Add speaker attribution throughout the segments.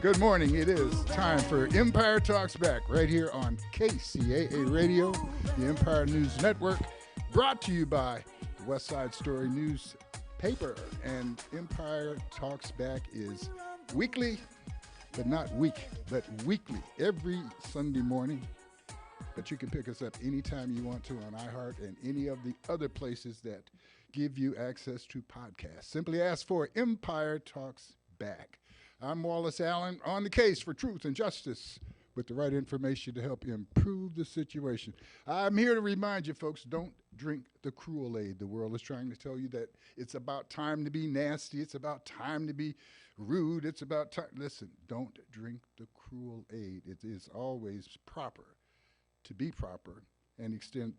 Speaker 1: Good morning. It is time for Empire Talks Back right here on KCAA Radio, the Empire News Network, brought to you by the West Side Story newspaper. And Empire Talks Back is weekly, but not week, but weekly, every Sunday morning. But you can pick us up anytime you want to on iHeart and any of the other places that give you access to podcasts. Simply ask for Empire Talks Back. I'm Wallace Allen, on the case for truth and justice with the right information to help improve the situation. I'm here to remind you, folks, don't drink the Kool-Aid. The world is trying to tell you that it's about time to be nasty. It's about time to be rude. It's about time. Listen, don't drink the Kool-Aid. It is always proper to be proper and extend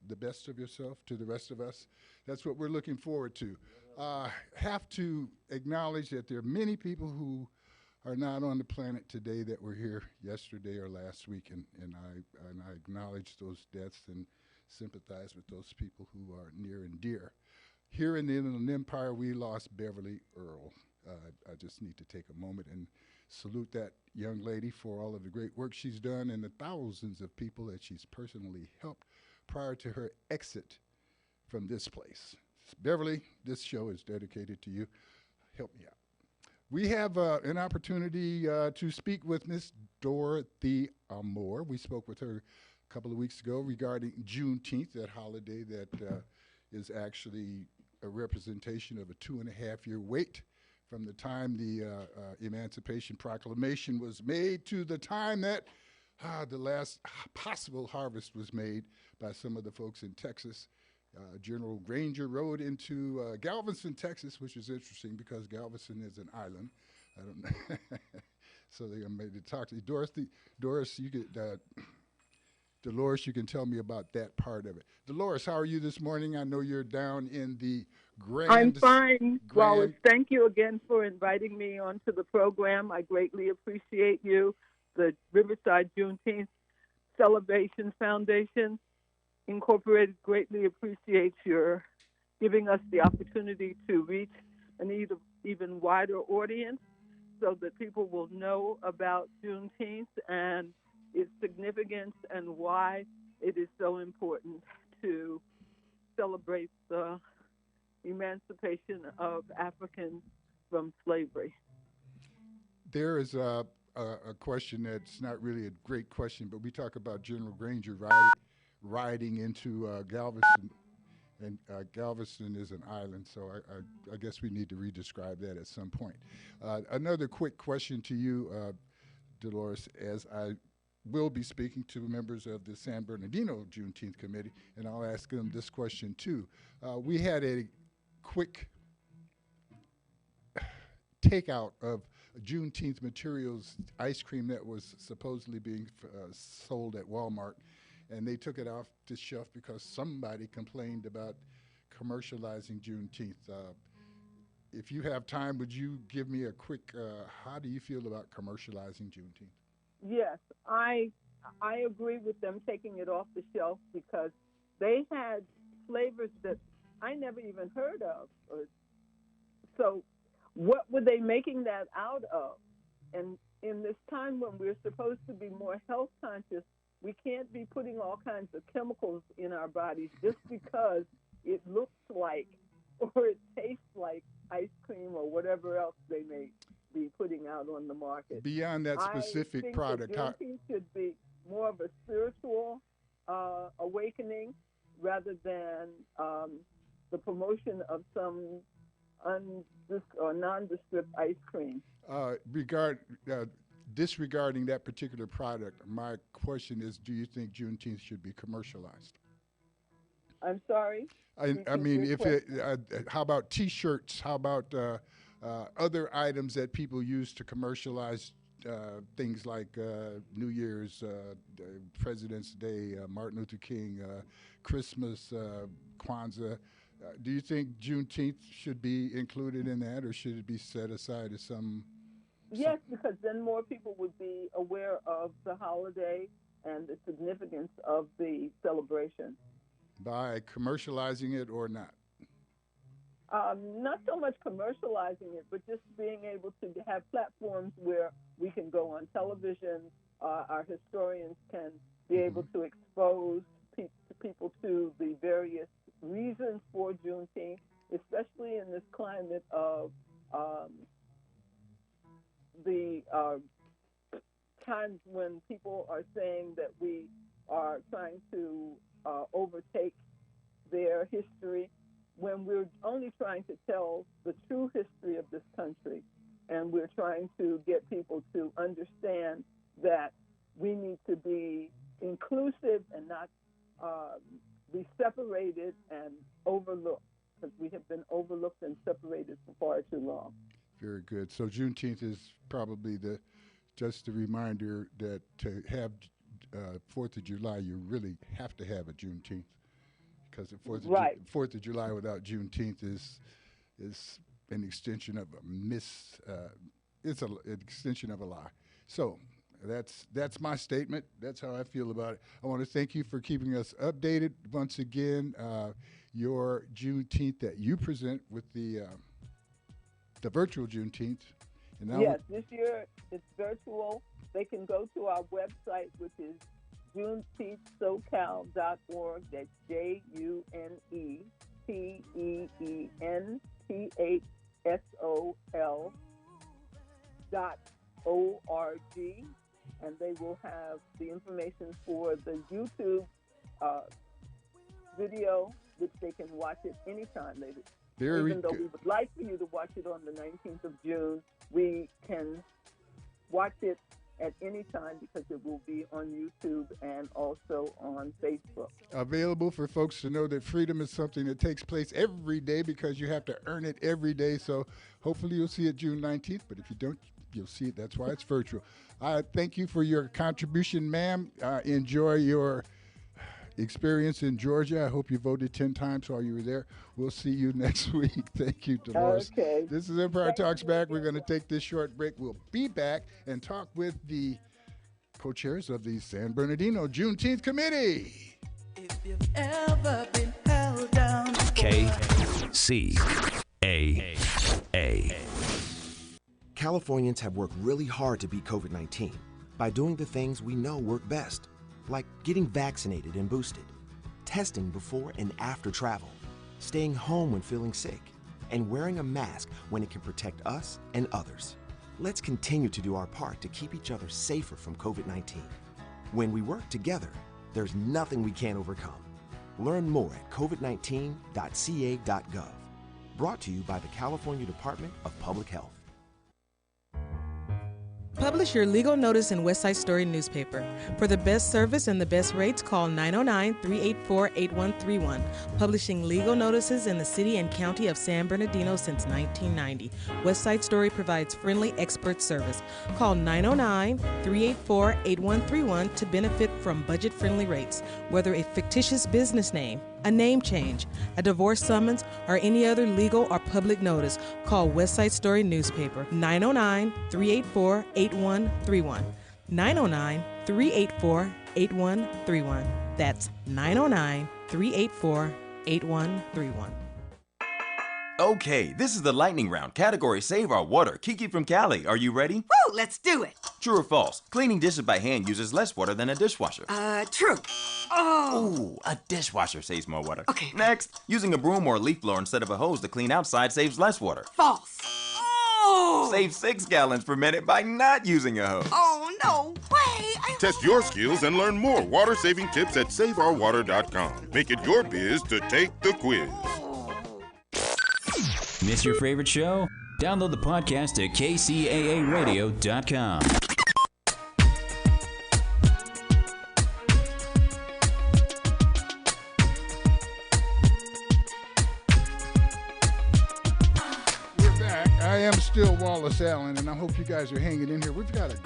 Speaker 1: the best of yourself to the rest of us. That's what we're looking forward to. Have to acknowledge that there are many people who are not on the planet today that were here yesterday or last week, and I acknowledge those deaths and sympathize with those people who are near and dear. Here in the Inland Empire, we lost Beverly Earl. I just need to take a moment and salute that young lady for all of the great work she's done and the thousands of people that she's personally helped prior to her exit from this place. Beverly, this show is dedicated to you. Help me out. We have an opportunity to speak with Miss Dorothy Moore. We spoke with her a couple of weeks ago regarding Juneteenth, that holiday that is actually a representation of a 2.5-year wait from the time the Emancipation Proclamation was made to the time that the last possible harvest was made by some of the folks in Texas. General Granger rode into Galveston, Texas, which is interesting because Galveston is an island. I don't know. So they made to talk to you. Dolores, you can tell me about that part of it. Dolores, how are you this morning? I know you're down in the
Speaker 2: I'm fine, Wallace. Thank you again for inviting me onto the program. I greatly appreciate you. The Riverside Juneteenth Celebration Foundation Incorporated greatly appreciates your giving us the opportunity to reach an even wider audience so that people will know about Juneteenth and its significance and why it is so important to celebrate the emancipation of Africans from slavery.
Speaker 1: There is a question that's not really a great question, but we talk about General Granger riding into Galveston, and Galveston is an island, so I guess we need to redescribe that at some point. Another quick question to you, Dolores, as I will be speaking to members of the San Bernardino Juneteenth Committee, and I'll ask them this question too. We had a quick takeout of Juneteenth materials ice cream that was supposedly being sold at Walmart, and they took it off the shelf because somebody complained about commercializing Juneteenth. If you have time, would you give me a quick, how do you feel about commercializing Juneteenth?
Speaker 2: Yes, I agree with them taking it off the shelf because they had flavors that I never even heard of. So what were they making that out of? And in this time when we're supposed to be more health conscious, we can't be putting all kinds of chemicals in our bodies just because it looks like or it tastes like ice cream or whatever else they may be putting out on the market.
Speaker 1: Beyond that specific product,
Speaker 2: I think Juneteenth should be more of a spiritual awakening rather than the promotion of some nondescript ice cream.
Speaker 1: Disregarding that particular product, my question is, do you think Juneteenth should be commercialized?
Speaker 2: I'm sorry?
Speaker 1: I mean, how about T-shirts? How about other items that people use to commercialize things like New Year's, President's Day, Martin Luther King, Christmas, Kwanzaa? Do you think Juneteenth should be included in that, or should it be set aside as some?
Speaker 2: Yes, because then more people would be aware of the holiday and the significance of the celebration.
Speaker 1: By commercializing it or not?
Speaker 2: Not so much commercializing it, but just being able to have platforms where we can go on television. Our historians can be able to expose people to the various reasons for Juneteenth, especially in this climate of the times when people are saying that we are trying to overtake their history, when we're only trying to tell the true history of this country, and we're trying to get people to understand that we need to be inclusive and not be separated and overlooked, because we have been overlooked and separated for far too long.
Speaker 1: Very good. So Juneteenth is probably just a reminder that to have 4th of July, you really have to have a Juneteenth, because the 4th of July without Juneteenth is an extension of it's an extension of a lie. So that's my statement. That's how I feel about it. I want to thank you for keeping us updated. Once again, your Juneteenth that you present with the virtual Juneteenth. And now
Speaker 2: yes, this year it's virtual. They can go to our website, which is JuneteenthSocal.org. That's JUNTEENTHSOL.org, and they will have the information for the YouTube video, which they can watch it anytime. Even though we would like for you to watch it on the 19th of June, we can watch it at any time because it will be on YouTube and also on Facebook.
Speaker 1: Available for folks to know that freedom is something that takes place every day because you have to earn it every day. So hopefully you'll see it June 19th, but if you don't, you'll see it. That's why it's virtual. Thank you for your contribution, ma'am. Enjoy your experience in Georgia. I hope you voted 10 times while you were there. We'll see you next week. Thank you, Dolores.
Speaker 2: Okay.
Speaker 1: This is Empire Talks Back. We're going to take this short break. We'll be back and talk with the co-chairs of the San Bernardino Juneteenth Committee.
Speaker 3: If you've ever been held down. KCAA.
Speaker 4: Californians have worked really hard to beat COVID-19 by doing the things we know work best, like getting vaccinated and boosted, testing before and after travel, staying home when feeling sick, and wearing a mask when it can protect us and others. Let's continue to do our part to keep each other safer from COVID-19. When we work together, there's nothing we can't overcome. Learn more at covid19.ca.gov. Brought to you by the California Department of Public Health.
Speaker 5: Publish your legal notice in West Side Story newspaper. For the best service and the best rates, call 909-384-8131. Publishing legal notices in the city and county of San Bernardino since 1990. West Side Story provides friendly expert service. Call 909-384-8131 to benefit from budget-friendly rates. Whether a fictitious business name, a name change, a divorce summons, or any other legal or public notice, call West Side Story newspaper 909-384-8131. 909-384-8131. That's 909-384-8131.
Speaker 6: Okay, this is the lightning round. Category Save Our Water. Kiki from Cali, are you ready?
Speaker 7: Woo, let's do it.
Speaker 6: True or false? Cleaning dishes by hand uses less water than a dishwasher.
Speaker 7: True. Oh.
Speaker 6: Ooh, a dishwasher saves more water.
Speaker 7: Okay.
Speaker 6: Next, using a broom or a leaf blower instead of a hose to clean outside saves less water.
Speaker 7: False. Oh.
Speaker 6: Save 6 gallons per minute by not using a hose.
Speaker 7: Oh, no way.
Speaker 8: Test your skills and learn more water-saving tips at SaveOurWater.com. Make it your biz to take the quiz.
Speaker 9: Miss your favorite show? Download the podcast at KCAAradio.com.
Speaker 1: We're back. I am still Wallace Allen, and I hope you guys are hanging in here. We've got a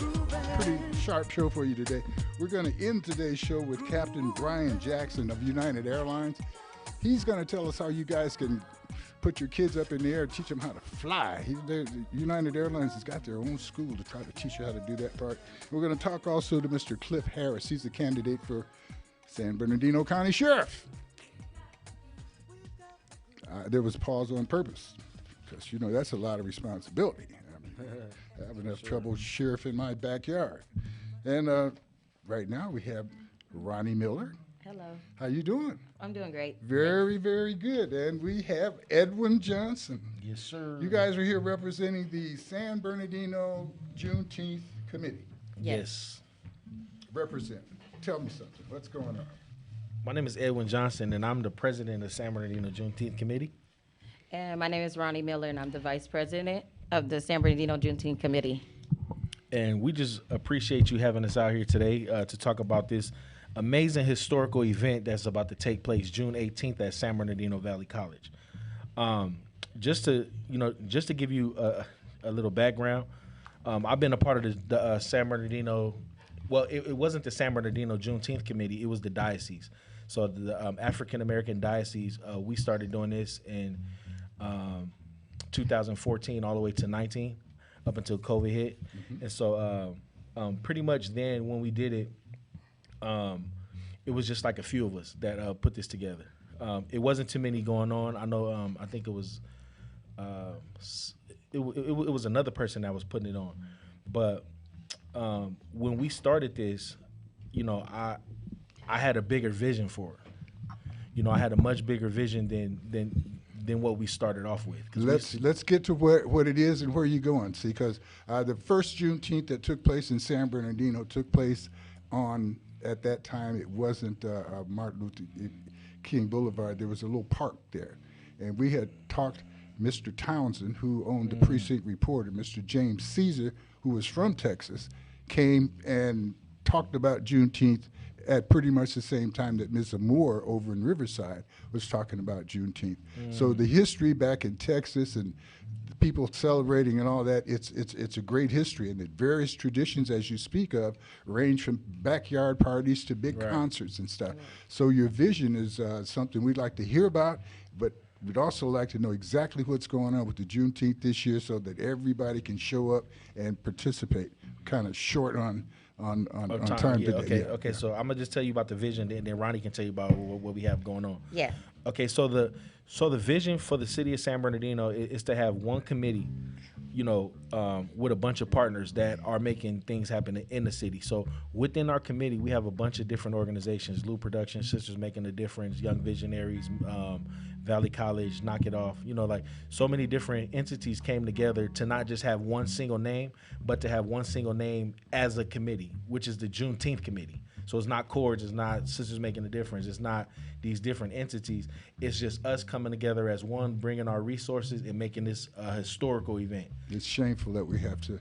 Speaker 1: pretty sharp show for you today. We're going to end today's show with Captain Brian Jackson of United Airlines. He's going to tell us how you guys can put your kids up in the air, teach them how to fly. United Airlines has got their own school to try to teach you how to do that part. We're going to talk also to Mr. Cliff Harris. He's the candidate for San Bernardino County Sheriff. There was pause on purpose because, that's a lot of responsibility. I have enough trouble sheriff in my backyard. And right now we have Ronnie Miller.
Speaker 10: Hello.
Speaker 1: How you doing?
Speaker 10: I'm doing great.
Speaker 1: Very, very good. And we have Edwin Johnson.
Speaker 11: Yes, sir.
Speaker 1: You guys are here representing the San Bernardino Juneteenth Committee.
Speaker 11: Yes.
Speaker 1: Represent. Tell me something. What's going on?
Speaker 11: My name is Edwin Johnson, and I'm the president of the San Bernardino Juneteenth Committee.
Speaker 10: And my name is Ronnie Miller, and I'm the vice president of the San Bernardino Juneteenth Committee.
Speaker 11: And we just appreciate you having us out here today to talk about this amazing historical event that's about to take place June 18th at San Bernardino Valley College. Just to give you a little background, I've been a part of the San Bernardino. Well, it wasn't the San Bernardino Juneteenth Committee; it was the diocese. So the African American diocese, we started doing this in 2014 all the way to 19, up until COVID hit. Mm-hmm. And so pretty much then when we did it, it was just like a few of us that put this together. It wasn't too many going on. I know. I think it was. It was another person that was putting it on, but when we started this, I had a bigger vision for it. I had a much bigger vision than what we started off with.
Speaker 1: Let's get to what it is and where you're going. See, because the first Juneteenth that took place in San Bernardino took place at that time, it wasn't Martin Luther King Boulevard. There was a little park there. And we had talked, Mr. Townsend, who owned the Precinct Reporter, Mr. James Caesar, who was from Texas, came and talked about Juneteenth at pretty much the same time that Ms. Moore over in Riverside was talking about Juneteenth. So the history back in Texas and the people celebrating and all that, it's a great history. And the various traditions, as you speak of, range from backyard parties to big concerts and stuff. So your vision is something we'd like to hear about, but we'd also like to know exactly what's going on with the Juneteenth this year so that everybody can show up and participate. Kind of short on time today.
Speaker 11: Okay. So I'm gonna just tell you about the vision, and then Ronnie can tell you about what we have going on.
Speaker 10: Yeah.
Speaker 11: Okay. So the vision for the city of San Bernardino is to have one committee, with a bunch of partners that are making things happen in the city. So within our committee, we have a bunch of different organizations: Lou Productions, Sisters Making a Difference, Young Visionaries, Valley College, Knock It Off. Like so many different entities came together to not just have one single name, but to have one single name as a committee, which is the Juneteenth Committee. So it's not Chords, it's not Sisters Making a Difference, it's not these different entities. It's just us coming together as one, bringing our resources and making this a historical event.
Speaker 1: It's shameful that we have to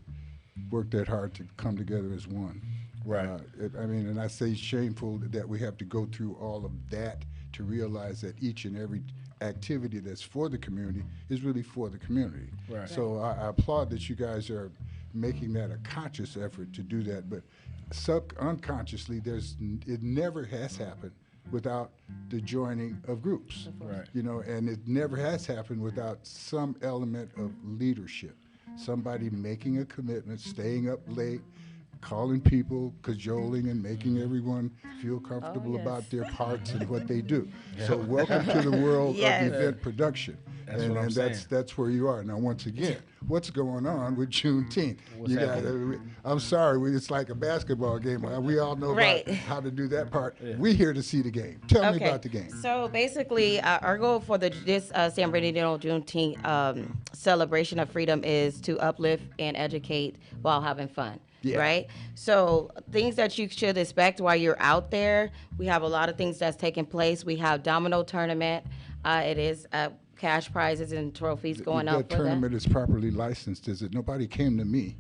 Speaker 1: work that hard to come together as one.
Speaker 11: Right.
Speaker 1: And I say shameful that we have to go through all of that to realize that each and every activity that's for the community is really for the community.
Speaker 11: Right.
Speaker 1: So I applaud that you guys are making that a conscious effort to do that, but unconsciously, it never has happened without the joining of groups.
Speaker 11: Right.
Speaker 1: And it never has happened without some element of leadership. Somebody making a commitment, staying up late, calling people, cajoling, and making everyone feel comfortable about their parts and what they do. So welcome to the world of event production. That's where you are. Now, once again, what's going on with Juneteenth? I'm sorry, it's like a basketball game. We all know about how to do that part. We're here to see the game. Tell me about the game.
Speaker 10: So basically, our goal for this San Bernardino Juneteenth celebration of freedom is to uplift and educate while having fun. Yeah. Right? So things that you should expect while you're out there, we have a lot of things that's taking place. We have domino tournament. It is cash prizes and trophies going up.
Speaker 1: That tournament is properly licensed, is it? Nobody came to me.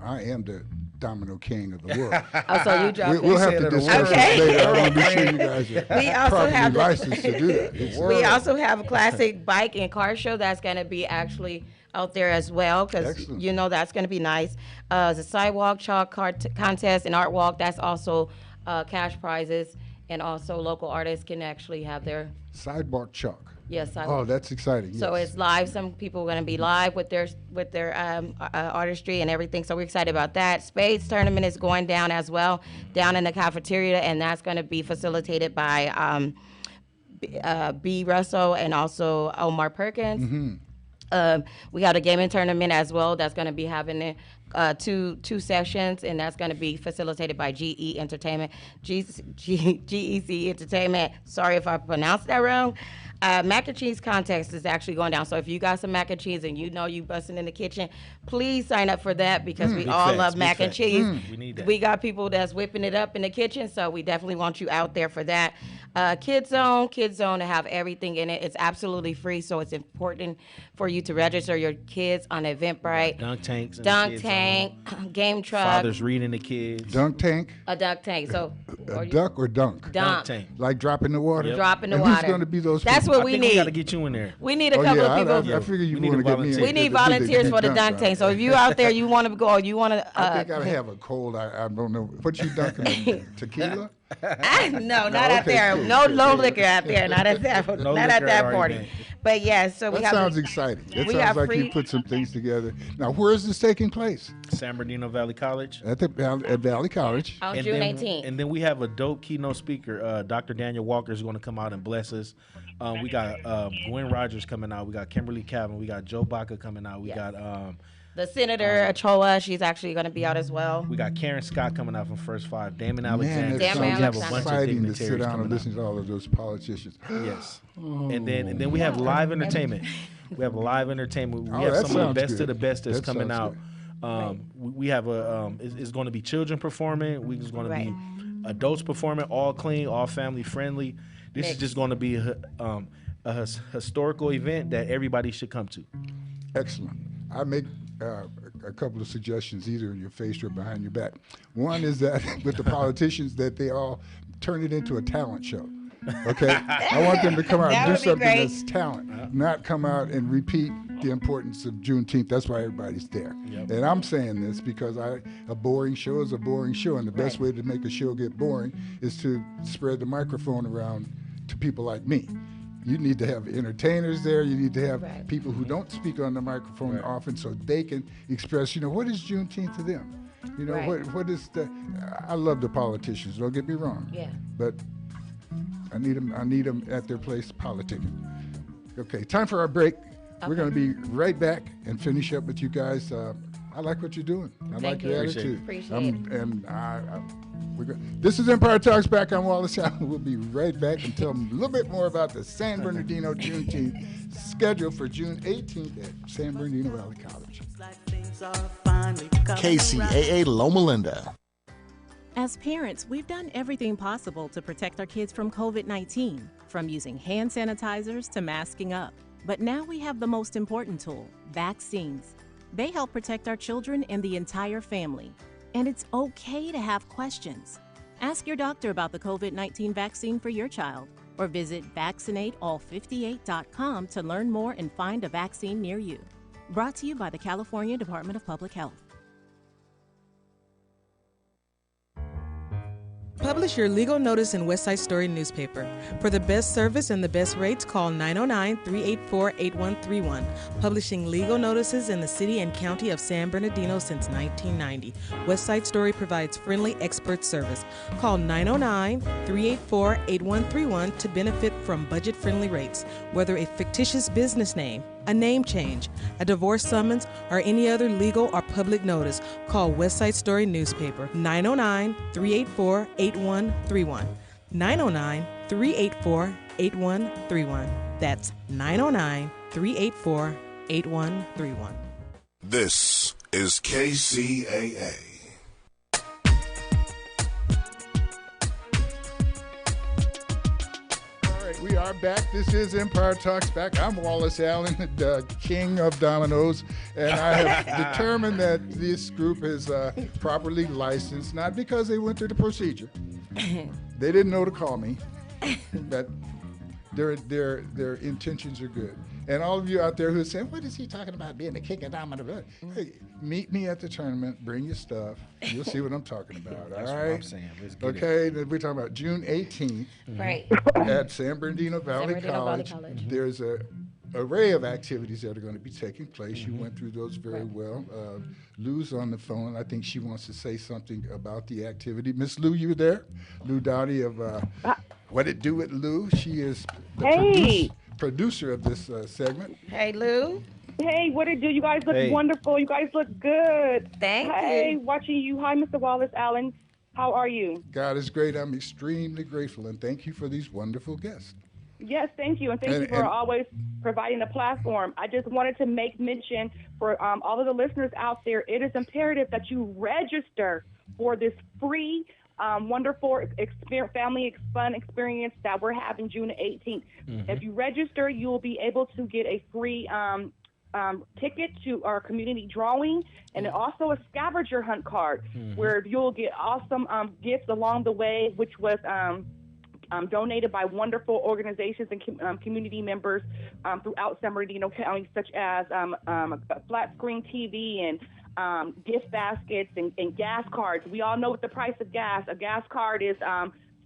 Speaker 1: I am the domino king of the world.
Speaker 10: So you dropped
Speaker 1: We'll have to discuss this later. I want to be sure you guys are properly licensed to do that.
Speaker 10: We also have a classic bike and car show that's going to be actually out there as well, because that's going to be nice. The sidewalk chalk contest and art walk, that's also cash prizes, and also local artists can actually have their
Speaker 1: sidewalk chalk.
Speaker 10: Yes.
Speaker 1: Oh, that's exciting.
Speaker 10: So it's live. Some people are going to be live with their artistry and everything. So we're excited about that. Spades tournament is going down as well, down in the cafeteria, and that's going to be facilitated by B. Russell and also Omar Perkins.
Speaker 1: Mm-hmm.
Speaker 10: We got a gaming tournament as well that's going to be having two sessions, and that's going to be facilitated by GE Entertainment, GEC Entertainment. Sorry if I pronounced that wrong. Mac and cheese contest is actually going down. So if you got some mac and cheese and you know you busting in the kitchen, please sign up for that because we all love mac and cheese.
Speaker 11: We need that.
Speaker 10: We got people that's whipping it up in the kitchen, so we definitely want you out there for that. Kids Zone to have everything in it. It's absolutely free, so it's important for you to register your kids on Eventbrite.
Speaker 11: Dunk tanks.
Speaker 10: Dunk tank, game truck.
Speaker 11: Fathers reading the kids.
Speaker 1: Dunk tank.
Speaker 10: A dunk tank. So
Speaker 1: A duck or dunk?
Speaker 10: Dunk
Speaker 11: tank.
Speaker 1: Like drop in the water?
Speaker 11: Yep.
Speaker 10: Drop in the
Speaker 1: and
Speaker 10: water.
Speaker 1: Who's going to be those
Speaker 10: That's
Speaker 1: people?
Speaker 10: what we
Speaker 11: I think
Speaker 10: need.
Speaker 11: we got to get you in there.
Speaker 10: We need a couple of people.
Speaker 1: I figure you
Speaker 11: We need
Speaker 1: want to
Speaker 11: a
Speaker 1: get me in.
Speaker 11: volunteer.
Speaker 10: We need
Speaker 1: to
Speaker 10: volunteers
Speaker 1: do
Speaker 10: for the dunk tank. So if you out there, you want to go, you want to.
Speaker 1: I think I have a cold. I don't know. What you dunking? Tequila?
Speaker 10: No, not out
Speaker 1: okay,
Speaker 10: there.
Speaker 1: cool,
Speaker 10: No
Speaker 1: cool,
Speaker 10: low
Speaker 1: cool.
Speaker 10: liquor out there. Not at that.
Speaker 11: No
Speaker 10: not at
Speaker 11: liquor
Speaker 10: that
Speaker 11: at our
Speaker 10: party.
Speaker 11: event.
Speaker 10: But yeah, so we
Speaker 1: That
Speaker 10: have.
Speaker 1: sounds exciting. It
Speaker 10: we
Speaker 1: sounds
Speaker 10: have
Speaker 1: like
Speaker 10: free-
Speaker 1: you put some things together. Now, where is this taking place?
Speaker 11: San Bernardino Valley College.
Speaker 1: At Valley College.
Speaker 10: On
Speaker 11: And
Speaker 10: June
Speaker 11: then-
Speaker 10: 18th.
Speaker 11: And then we have a dope keynote speaker. Dr. Daniel Walker is going to come out and bless us. We got Gwen Rogers coming out. We got Kimberly Calvin. We got Joe Baca coming out. We
Speaker 10: Yes.
Speaker 11: got
Speaker 10: The Senator Ochoa, she's actually going to be out as well.
Speaker 11: we got Karen Scott coming out from First Five. Damon
Speaker 1: Man,
Speaker 11: Alexander.
Speaker 1: it
Speaker 10: Damon
Speaker 11: So we have a
Speaker 1: sounds
Speaker 11: bunch of
Speaker 1: exciting to
Speaker 11: dignitaries
Speaker 1: sit down
Speaker 11: coming
Speaker 1: and
Speaker 11: out.
Speaker 1: listen to all of those politicians.
Speaker 11: Yes. And then we have live entertainment. We have live entertainment. We
Speaker 1: Oh,
Speaker 11: have
Speaker 1: that
Speaker 11: some of the
Speaker 1: sounds
Speaker 11: best
Speaker 1: good.
Speaker 11: of the best that's
Speaker 1: That
Speaker 11: coming
Speaker 1: sounds
Speaker 11: out. We have it's going to be children performing. It's going to
Speaker 10: Right.
Speaker 11: be adults performing, all clean, all family friendly. This is
Speaker 10: Mixed.
Speaker 11: just going to be a historical event that everybody should come to.
Speaker 1: Excellent. I make a couple of suggestions, either in your face or behind your back. One is that with the politicians, that they all turn it into a talent show. Okay, I want them to come out
Speaker 10: That
Speaker 1: and do
Speaker 10: would be
Speaker 1: something
Speaker 10: great.
Speaker 1: that's talent, not come out and repeat the importance of Juneteenth. That's why everybody's there.
Speaker 11: Yep.
Speaker 1: And I'm saying this because a boring show is a boring show, and the best way to make a show get boring is to spread the microphone around to people like me. You need to have entertainers there. You need to have
Speaker 10: Right.
Speaker 1: people who don't speak on the microphone often, so they can express, what is Juneteenth to them?
Speaker 10: Right.
Speaker 1: What is the? I love the politicians. Don't get me wrong.
Speaker 10: Yeah.
Speaker 1: But I need them at their place politicking. Okay, time for our break. We're going to be right back and finish up with you guys. I like what you're doing. I
Speaker 10: Thank
Speaker 1: like
Speaker 10: you.
Speaker 1: your
Speaker 11: Appreciate it.
Speaker 1: attitude.
Speaker 10: Appreciate it.
Speaker 1: And this is Empire Talks Back. I'm Wallace Allen. We'll be right back and tell them a little bit more about the San Bernardino Juneteenth schedule for June 18th at San Bernardino Valley College.
Speaker 12: KCAA Loma Linda.
Speaker 5: As parents, we've done everything possible to protect our kids from COVID-19, from using hand sanitizers to masking up. But now we have the most important tool, vaccines. They help protect our children and the entire family. And it's okay to have questions. Ask your doctor about the COVID-19 vaccine for your child, or visit vaccinateall58.com to learn more and find a vaccine near you. Brought to you by the California Department of Public Health. Publish your legal notice in West Side Story newspaper. For the best service and the best rates, call 909-384-8131. Publishing legal notices in the city and county of San Bernardino since 1990. West Side Story provides friendly expert service. Call 909-384-8131 to benefit from budget-friendly rates. Whether a fictitious business name, a name change, a divorce summons, or any other legal or public notice, call West Side Story newspaper 909-384-8131. 909-384-8131. That's 909-384-8131.
Speaker 12: This is KCAA.
Speaker 1: We are back. This is Empire Talks Back. I'm Wallace Allen, the king of dominoes, and I have determined that this group is properly licensed, not because they went through the procedure. They didn't know to call me, but their intentions are good. And all of you out there who are saying, what is he talking about being the king of dominoes? Hey, meet me at the tournament, bring your stuff. You'll see what I'm talking about,
Speaker 11: That's
Speaker 1: all
Speaker 11: what
Speaker 1: right?
Speaker 11: I'm saying. Let's get
Speaker 1: Okay, we're talking about June 18th.
Speaker 10: Right.
Speaker 1: At San Bernardino Valley
Speaker 10: Bernardino Valley
Speaker 1: College.
Speaker 10: College.
Speaker 1: There's a array of activities that are going to be taking place. You went through those very well. Lou's on the phone. I think she wants to say something about the activity. Miss Lou, you there? Lou Dowdy of What It Do with Lou. She is the producer of this segment.
Speaker 10: Hey, Lou.
Speaker 13: Hey, what it do? You guys look wonderful. You guys look good.
Speaker 10: Thank you.
Speaker 13: Hey, watching you. Hi, Mr. Wallace Allen. How are you?
Speaker 1: God is great. I'm extremely grateful, and thank you for these wonderful guests.
Speaker 13: Yes, thank you. And thank you for always providing a platform. I just wanted to make mention for all of the listeners out there, it is imperative that you register for this free wonderful family fun experience that we're having June 18th. Mm-hmm. If you register, you will be able to get a free ticket to our community drawing and also a scavenger hunt card where you'll get awesome gifts along the way, which was donated by wonderful organizations and community members throughout San Bernardino County, such as a flat screen TV and gift baskets and gas cards. We all know what the price of gas. A gas card is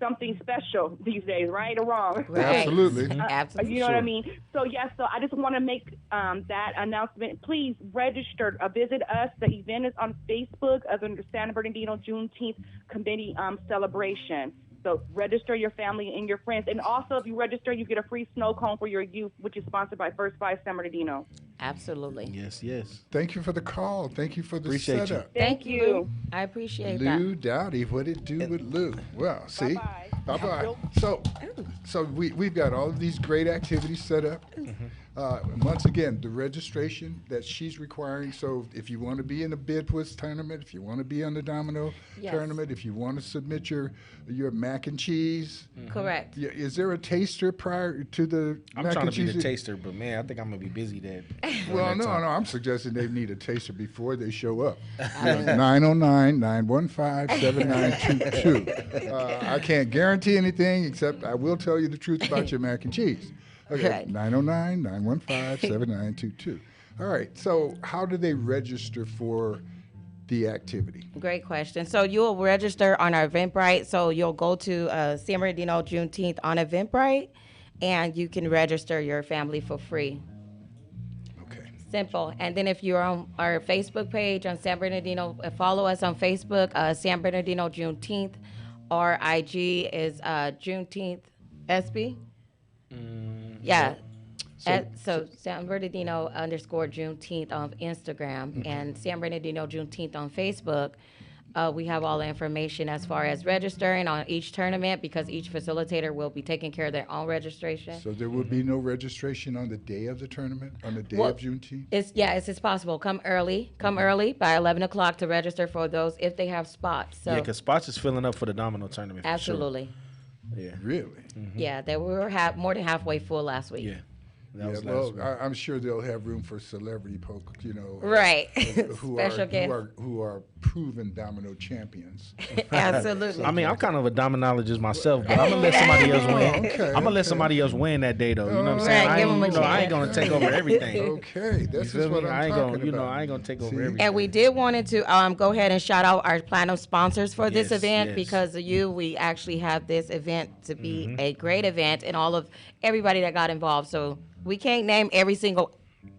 Speaker 13: something special these days, right or wrong?
Speaker 1: Right. Absolutely.
Speaker 10: Absolutely.
Speaker 13: You know what I mean? So, yes, so I just want to make that announcement. Please register. Visit us. The event is on Facebook under the San Bernardino Juneteenth Committee celebration. So register your family and your friends. And also, if you register, you get a free snow cone for your youth, which is sponsored by First Five San Bernardino.
Speaker 10: Absolutely.
Speaker 11: Yes.
Speaker 1: Thank you for the call. Thank you for the
Speaker 11: Appreciate
Speaker 1: setup.
Speaker 11: you.
Speaker 10: Thank you. I appreciate that.
Speaker 1: Lou Dowdy, What It Do with Lou. Well, see? Bye-bye. So we've got all of these great activities set up. Once again, the registration that she's requiring. So if you want to be in the Bidwitz tournament, if you want to be on the domino tournament, if you want to submit your mac and cheese.
Speaker 10: Correct.
Speaker 1: Is there a taster prior to the
Speaker 11: I'm
Speaker 1: mac
Speaker 11: trying
Speaker 1: and
Speaker 11: to be
Speaker 1: cheese?
Speaker 11: the taster, but man, I think I'm going to be busy that.
Speaker 1: Well, no, I'm suggesting they need a taster before they show up. 909-915-7922. I can't guarantee anything, except I will tell you the truth about your mac and cheese. Okay, 909-915-7922. All right, so how do they register for the activity?
Speaker 10: Great question. So you'll register on our Eventbrite. So you'll go to San Bernardino Juneteenth on Eventbrite, and you can register your family for free.
Speaker 1: Okay.
Speaker 10: Simple. And then if you're on our Facebook page on San Bernardino, follow us on Facebook, San Bernardino Juneteenth. Our IG is Juneteenth SB. Yeah. So San Bernardino _Juneteenth on Instagram and San Bernardino Juneteenth on Facebook. We have all the information as far as registering on each tournament because each facilitator will be taking care of their own registration.
Speaker 1: So there will be no registration on the day of the tournament, on the day of Juneteenth?
Speaker 10: It's possible. Come early by 11 o'clock to register for those if they have spots. So.
Speaker 11: Yeah, because spots is filling up for the domino tournament.
Speaker 10: Absolutely.
Speaker 11: For sure. Yeah.
Speaker 1: Really?
Speaker 10: Mm-hmm. Yeah, they were more than halfway full last week.
Speaker 11: Yeah.
Speaker 1: I'm sure they'll have room for celebrity poke,
Speaker 10: right?
Speaker 1: Who are proven domino champions.
Speaker 10: Absolutely.
Speaker 11: I mean, I'm kind of a dominologist myself, but I'm gonna let somebody else win. I'm gonna let somebody else win that day, though. You know what I'm saying? I ain't gonna take over everything.
Speaker 1: Okay, that's just what I'm talking about.
Speaker 11: I ain't gonna take over everything.
Speaker 10: And we wanted to go ahead and shout out our platinum sponsors for this event because of you. We actually have this event to be a great event, and everybody that got involved. So. We can't name every single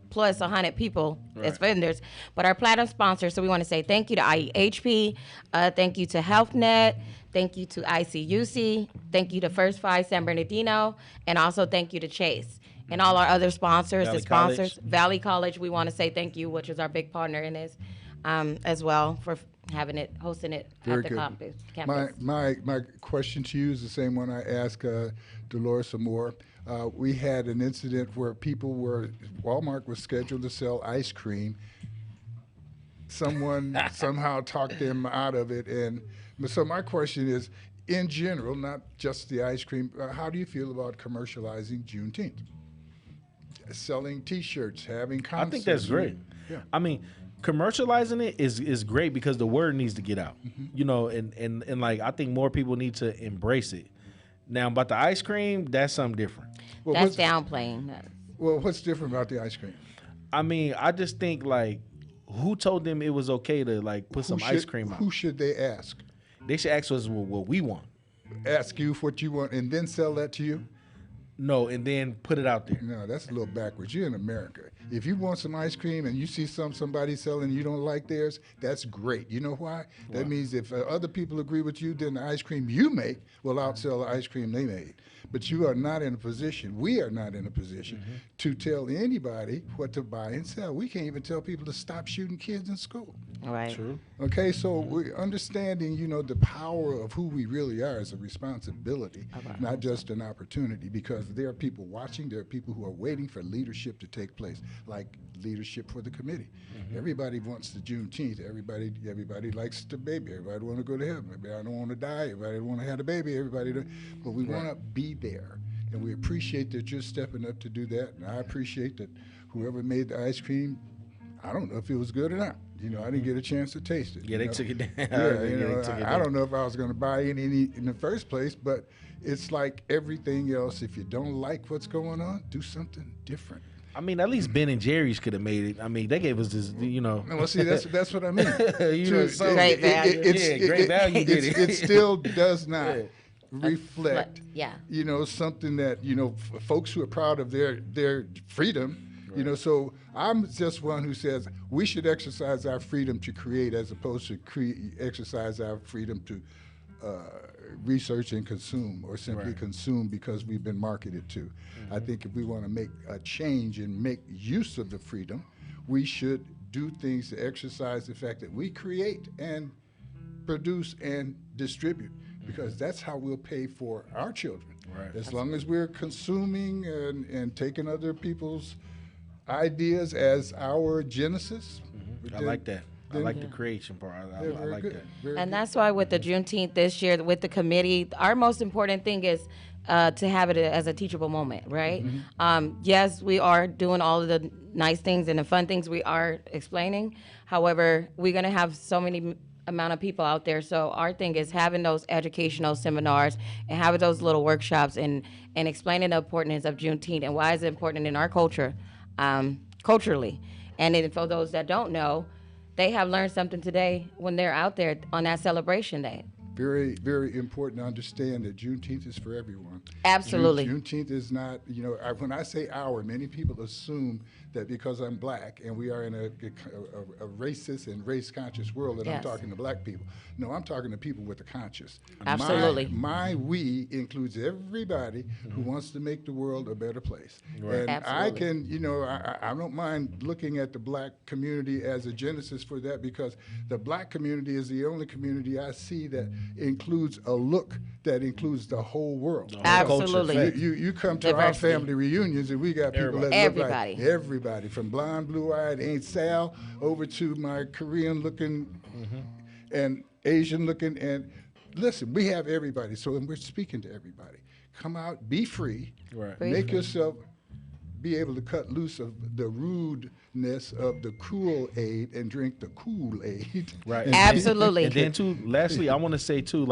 Speaker 10: plus 100 people as vendors, but our platinum sponsors. So we want to say thank you to IEHP, thank you to HealthNet, thank you to ICUC, thank you to First Five San Bernardino, and also thank you to Chase. And all our other sponsors, Valley College, we want to say thank you, which is our big partner in this, as well, for hosting it at the campus.
Speaker 1: My question to you is the same one I asked Dolores Amore. We had an incident where Walmart was scheduled to sell ice cream. Someone somehow talked them out of it. And so my question is, in general, not just the ice cream, how do you feel about commercializing Juneteenth? Selling T-shirts, having concerts.
Speaker 11: I think that's great. Yeah. I mean, commercializing it is great because the word needs to get out. And like I think more people need to embrace it. Now, about the ice cream, that's something different.
Speaker 10: Well, that's downplaying.
Speaker 1: Well, what's different about the ice cream?
Speaker 11: I mean, I just think, like, who told them it was okay to, like, put some ice cream out?
Speaker 1: Who should they ask?
Speaker 11: They should ask us what we want.
Speaker 1: Ask you what you want and then sell that to you?
Speaker 11: No, and then put it out there.
Speaker 1: No, that's a little backwards. You're in America. If you want some ice cream and you see somebody selling and you don't like theirs, that's great. You know why? That means if other people agree with you, then the ice cream you make will outsell the ice cream they made. But you are not in a position, we are not in a position to tell anybody what to buy and sell. We can't even tell people to stop shooting kids in school.
Speaker 10: Right.
Speaker 11: True.
Speaker 1: Okay, so we're understanding, the power of who we really are is a responsibility, not just an opportunity, because there are people watching, there are people who are waiting for leadership to take place, like leadership for the committee. Everybody wants the Juneteenth. Everybody likes the baby. Everybody want to go to heaven. Everybody don't want to die. Everybody want to have a baby. But we want to be there. And we appreciate that you're stepping up to do that. And I appreciate that whoever made the ice cream, I don't know if it was good or not. I didn't get a chance to taste it.
Speaker 11: Yeah, they took it down.
Speaker 1: I don't know if I was going to buy any in the first place, but it's like everything else. If you don't like what's going on, do something different.
Speaker 11: I mean, at least Ben and Jerry's could have made it. I mean, they gave us this,
Speaker 1: No, well, see, that's what I mean.
Speaker 10: Great value.
Speaker 11: Great value.
Speaker 1: It still does not reflect,
Speaker 10: yeah.
Speaker 1: Something that, folks who are proud of their freedom, so I'm just one who says we should exercise our freedom to create as opposed to exercise our freedom to research and consume, or simply consume because we've been marketed to. I think if we want to make a change and make use of the freedom, we should do things to exercise the fact that we create and produce and distribute, because that's how we'll pay for our children. As long as we're consuming and taking other people's ideas as our genesis.
Speaker 11: I like that. I like the creation part. I like that.
Speaker 10: And that's why with the Juneteenth this year, with the committee, our most important thing is to have it as a teachable moment, right? Yes, we are doing all of the nice things and the fun things we are explaining. However, we're going to have so many amount of people out there. So our thing is having those educational seminars and having those little workshops and explaining the importance of Juneteenth and why it's important in our culture, culturally. And then for those that don't know, they have learned something today when they're out there on that celebration day.
Speaker 1: Very, very important to understand that Juneteenth is for everyone.
Speaker 10: Absolutely.
Speaker 1: Juneteenth is not, when I say our, many people assume that because I'm black and we are in a racist and race-conscious world that I'm talking to black people. No, I'm talking to people with a conscience.
Speaker 10: Absolutely.
Speaker 1: My we includes everybody who wants to make the world a better place. And
Speaker 10: Absolutely.
Speaker 1: I can, I don't mind looking at the black community as a genesis for that, because the black community is the only community I see that includes a look that includes the whole world.
Speaker 10: Absolutely.
Speaker 1: You come to our family reunions and we got people that look like everybody, from blonde, blue-eyed Aunt Sal over to my Korean-looking and Asian-looking. And listen, we have everybody, so we're speaking to everybody. Come out, be free, make yourself be able to cut loose of the rudeness of the Kool-Aid and drink the Kool-Aid.
Speaker 11: Right.
Speaker 10: Absolutely.
Speaker 11: And then too, lastly, I want to say too,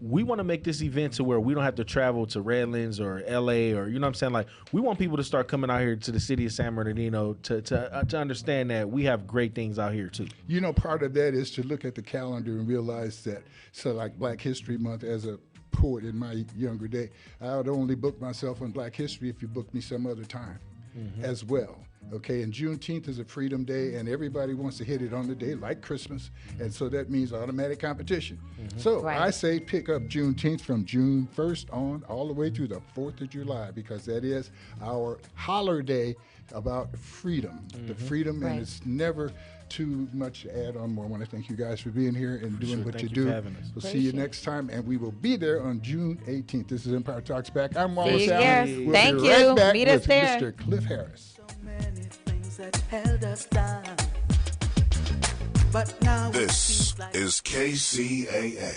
Speaker 11: we want to make this event to where we don't have to travel to Redlands or LA or, you know what I'm saying? Like, we want people to start coming out here to the city of San Bernardino to understand that we have great things out here too.
Speaker 1: Part of that is to look at the calendar and realize that, so like Black History Month, as a poet in my younger day, I would only book myself on Black History if you booked me some other time as well. Okay, and Juneteenth is a freedom day, and everybody wants to hit it on the day, like Christmas, and so that means automatic competition. So I say pick up Juneteenth from June 1st on all the way through the 4th of July, because that is our holiday about freedom, the freedom, and it's never too much to add on more. I want to thank you guys for being here and doing what you do. We'll see you next time, and we will be there on June 18th. This is Empire Talks Back. I'm Wallace Allen. We'll
Speaker 10: Thank
Speaker 1: be
Speaker 10: you.
Speaker 1: right back
Speaker 10: Meet us
Speaker 1: with
Speaker 10: there.
Speaker 1: Mr. Cliff Harris.
Speaker 3: Many things that held us down. But now
Speaker 12: This is KCAA.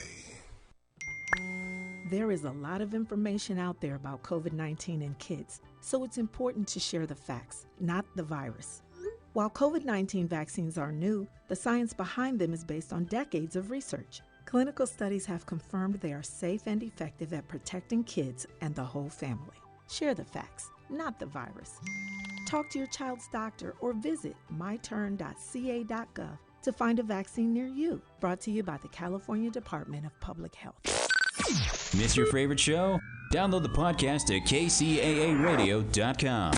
Speaker 14: There is a lot of information out there about COVID-19 in kids, so it's important to share the facts, not the virus. While COVID-19 vaccines are new, the science behind them is based on decades of research. Clinical studies have confirmed they are safe and effective at protecting kids and the whole family. Share the facts, not the virus. Talk to your child's doctor or visit myturn.ca.gov to find a vaccine near you. Brought to you by the California Department of Public Health.
Speaker 9: Miss your favorite show? Download the podcast at kcaaradio.com.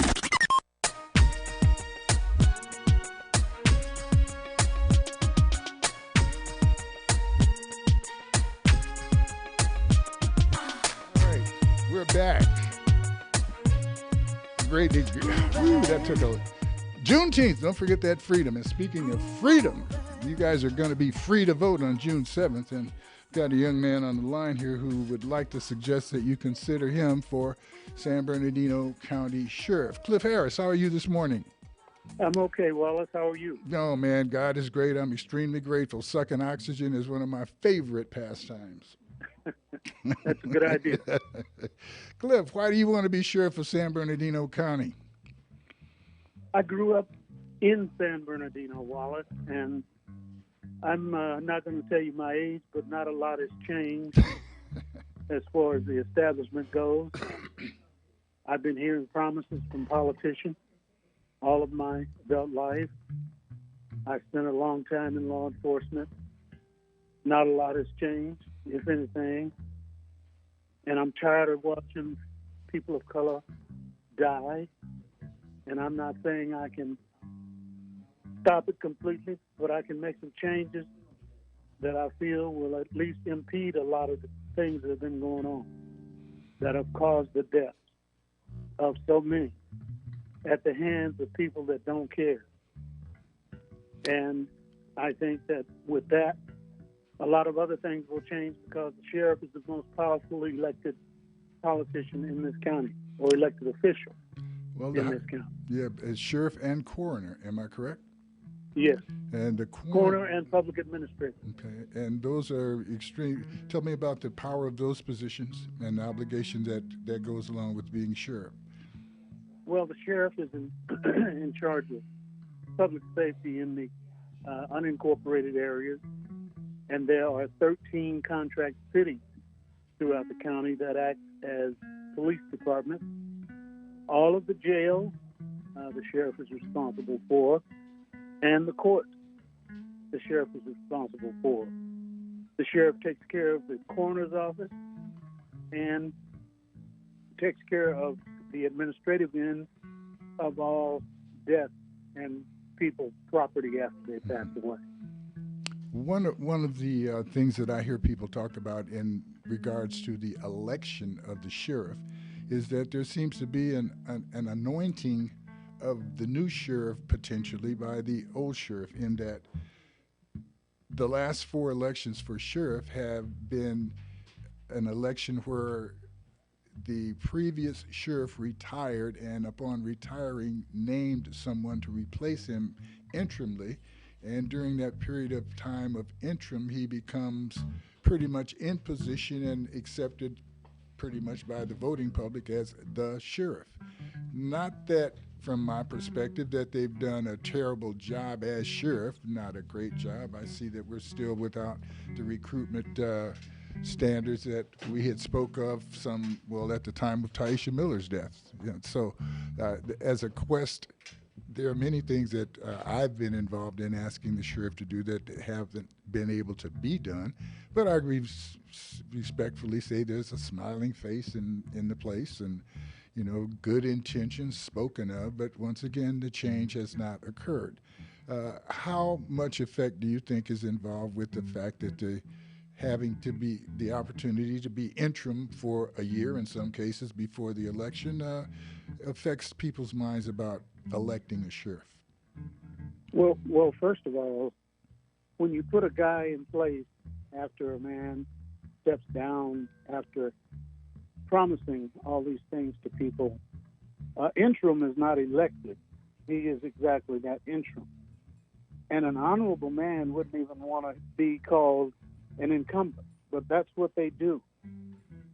Speaker 1: All right, we're back. Great. Whew, that took a Juneteenth. Don't forget that freedom. And speaking of freedom, you guys are going to be free to vote on June 7th. And got a young man on the line here who would like to suggest that you consider him for San Bernardino County Sheriff. Cliff Harris, how are you this morning?
Speaker 15: I'm okay, Wallace. How are you?
Speaker 1: No, man, God is great. I'm extremely grateful. Sucking oxygen is one of my favorite pastimes.
Speaker 15: That's a good idea.
Speaker 1: Cliff, why do you want to be sheriff of San Bernardino County?
Speaker 15: I grew up in San Bernardino, Wallace, and I'm not going to tell you my age, but not a lot has changed as far as the establishment goes. I've been hearing promises from politicians all of my adult life. I spent a long time in law enforcement. Not a lot has changed, if anything. And I'm tired of watching people of color die. And I'm not saying I can stop it completely, but I can make some changes that I feel will at least impede a lot of the things that have been going on that have caused the deaths of so many at the hands of people that don't care. And I think that with that, a lot of other things will change because the sheriff is the most powerfully elected politician in this county, or elected official in this county.
Speaker 1: Yeah, as sheriff and coroner, am I correct?
Speaker 15: Yes.
Speaker 1: And the
Speaker 15: coroner and public administrator.
Speaker 1: Okay, and those are extreme. Tell me about the power of those positions and the obligation that goes along with being sheriff.
Speaker 15: Well, the sheriff is in charge of public safety in the unincorporated areas, and there are 13 contract cities throughout the county that act as police departments. All of the jails, the sheriff is responsible for, and the courts, the sheriff is responsible for. The sheriff takes care of the coroner's office and takes care of the administrative end of all deaths and people's property after they pass away.
Speaker 1: One of the things that I hear people talk about in regards to the election of the sheriff is that there seems to be an anointing of the new sheriff potentially by the old sheriff, in that the last 4 elections for sheriff have been an election where the previous sheriff retired, and upon retiring named someone to replace him interimly, and during that period of time of interim he becomes pretty much in position and accepted pretty much by the voting public as the sheriff. Not that from my perspective that they've done a terrible job as sheriff, not a great job. I see that we're still without the recruitment standards that we had spoke of at the time of Taisha Miller's death. So as a quest, there are many things that I've been involved in asking the sheriff to do that haven't been able to be done. But I respectfully say there's a smiling face in the place, and good intentions spoken of, but once again, the change has not occurred. How much effect do you think is involved with the fact that having to be the opportunity to be interim for a year, in some cases before the election, affects people's minds about electing a sheriff?
Speaker 15: Well, first of all, when you put a guy in place after a man steps down after promising all these things to people, interim is not elected. He is exactly that, interim. And an honorable man wouldn't even want to be called an incumbent, but that's what they do.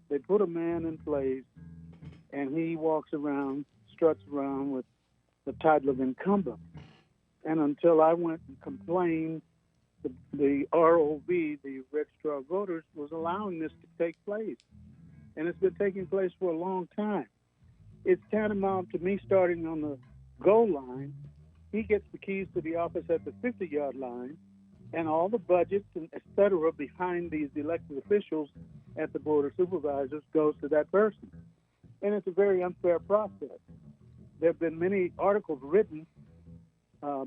Speaker 15: They put a man in place, and he walks around, struts around with the title of incumbent. And until I went and complained, the ROV, the Registrar of Voters, was allowing this to take place. And it's been taking place for a long time. It's tantamount to me starting on the goal line. He gets the keys to the office at the 50-yard line, and all the budgets and et cetera behind these elected officials at the Board of Supervisors goes to that person. And it's a very unfair process. There have been many articles written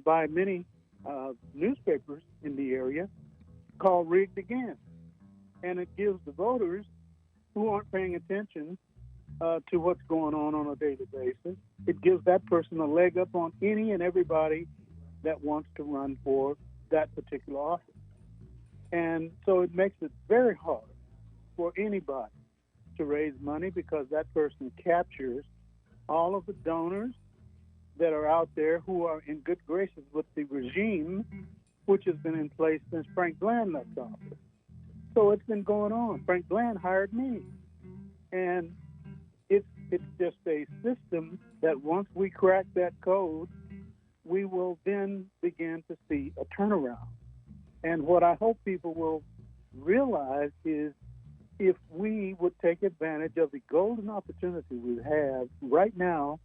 Speaker 15: by many newspapers in the area called Rigged Again. And it gives the voters who aren't paying attention to what's going on a daily basis, it gives that person a leg up on any and everybody that wants to run for that particular office. And so it makes it very hard for anybody to raise money because that person captures all of the donors that are out there who are in good graces with the regime, which has been in place since Frank Bland left office. So it's been going on. Frank Bland hired me. And it's just a system that once we crack that code, we will then begin to see a turnaround. And what I hope people will realize is if we would take advantage of the golden opportunity we have right now